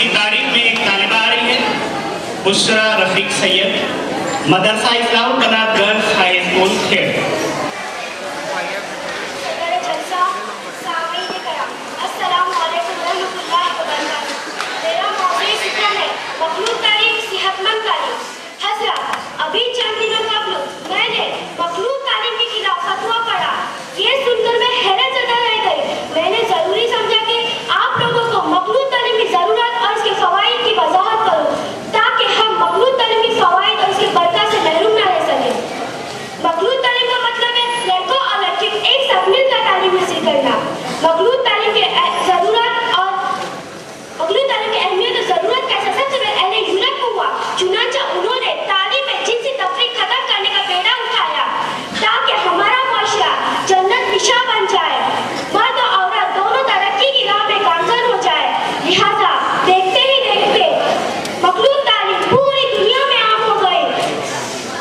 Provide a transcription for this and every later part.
इसकी तारीफ में एक तालिबा आ रही है, बुशरा रफीक सैयद, मदरसा इस्लाम बनात गर्ल्स हाई स्कूल खेड़। अभी चंद दिनों कबल मैंने मखलूक तालीम के खिलाफ फतवा पढ़ा। ये सुनकर मैं हैरत ज़दा रह गई। मैंने जरूरी समझा कि आप लोगों को मखलूक तालीम की जरूरत और इसके फवाइद की वजाहत करूं, ताकि हम मखलूक तालीम की फवाइद और इसके बरकत से महरूम न रह सकें। मखलूक तालीम का मतलब है लड़कों और लड़कियों एक साथ मिलकर तालीम हासिल करना। मखलूक तालीम की जरूरत और मखलूक तालीम की अहमियत और जरूरत का एहसास सबसे पहले अहले यूरोप को हुआ। चुनांचे उन्होंने तालीम में जिनसी तफरीक खत्म करने का बेड़ा उठाया, ताकि हमारा मुआशरा जन्नत निशा बन जाए, मर्द और औरत दोनों तरक्की की राह में गामजन हो जाए। लिहाजा देखते ही देखते मखलूक तालीम पूरी दुनिया में आम हो गई।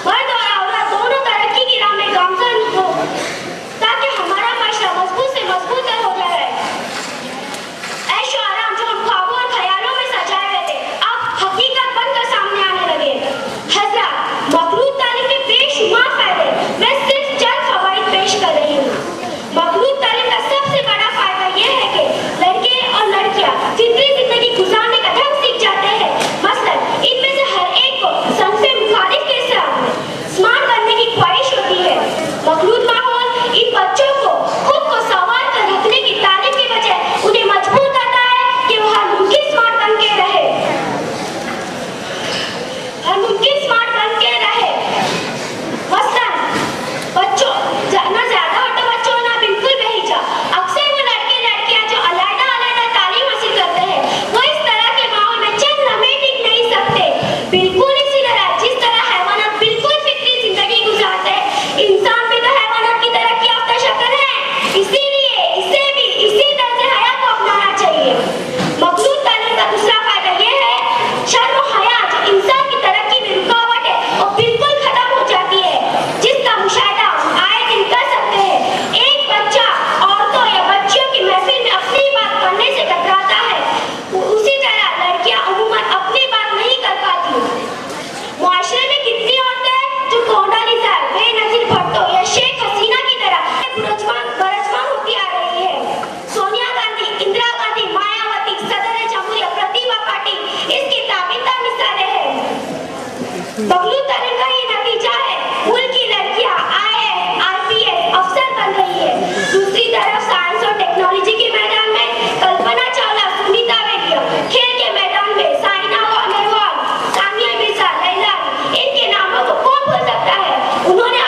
मर्द और औरत दोनों तरक्की की राह में गामजन हो, ताकि हमारा मुआशरा मजबूत से मजबूत हो जाए। ऐशो आराम जो हम ख्वाबों और ख्यालों में सजाए हुए थे, अब हकीकत बनकर सामने आने लगे। हज़रात, मखलूक तालीम के बेशुमार फायदे, मैं सिर्फ चंद फवाइद पेश कर रही हूँ। मखलूक तालीम का सबसे बड़ा फायदा यह है कि लड़के और लड़कियाँ फितरी जिंदगी गुजारने का ढंग सीख जाते हैं। मसलन इनमें से हर एक को सनफे मुखालिफ के साथ स्मार्ट बनने की ख्वाहिश होती है। मखलूक माहौल इन बच्चों को खुद को संवार कर रखने की तालीम के बजाय उन्हें मजबूर करता है कि वो हर मुमकिन स्मार्ट बन के रहे। मसलन बच्चों ना ज्यादा और बच्चों ना बिल्कुल बेहिजा। अक्सर वो लड़के लड़कियां जो अलग-अलग तालीम हासिल करते हैं, वो इस तरह के माहौल में चंद लम्हे टिक नहीं सकते। बिल्कुल इसी तरह जिस तरह हैवानात बिल्कुल फितरी जिंदगी गुजारते हैं, इंसान भी तो हैवानात की तरह की याफ्ता शक्ल है। इसीलिए इसे भी इसी तरह हया को अपनाना चाहिए। मखलूक तालीम का दूसरा फायदा यह है, शर्म और हया जो इंसान की तरक्की में रुकावट है, वो बिल्कुल खत्म हो जाती है, जिसका मुशाहिदा आए दिन कर सकते हैं। एक बच्चा औरतों या बच्चियों की महफिल में अपनी बात करने से कतराता है, उसी तरह लड़कियां अमूमन अपनी बात नहीं कर पाती। मुआशरे में कितनी औरतें हैं जो कोंडालीजा, बेनजीर भुट्टो या शेख हसीना की तरह बरजमान होती आ रही है। सोनिया गांधी, इंदिरा गांधी, मायावती, सदर जमहूरिया प्रतिभा पाटिल इसकी ताबीता मिसालें हैं। मखलूक तालीम का ये नतीजा है, मुल्क की लड़कियां IAS, IPS अफसर बन रही है। दूसरी तरफ साइंस और टेक्नोलॉजी के मैदान में कल्पना चावला, सुनीता विलियम्स, खेल के मैदान में साइना नेहवाल, सानिया मिर्जा, लैला, इनके नामों को कौन भूल सकता है। उन्होंने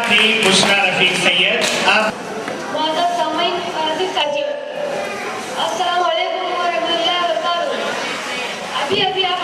थी बुशरा रफीक सैयद। अब मोहतरम सामीन और अजीज साथियों, अस्सलाम वालेकुम व रहमतुल्लाहि व बरकातहू। अभी आप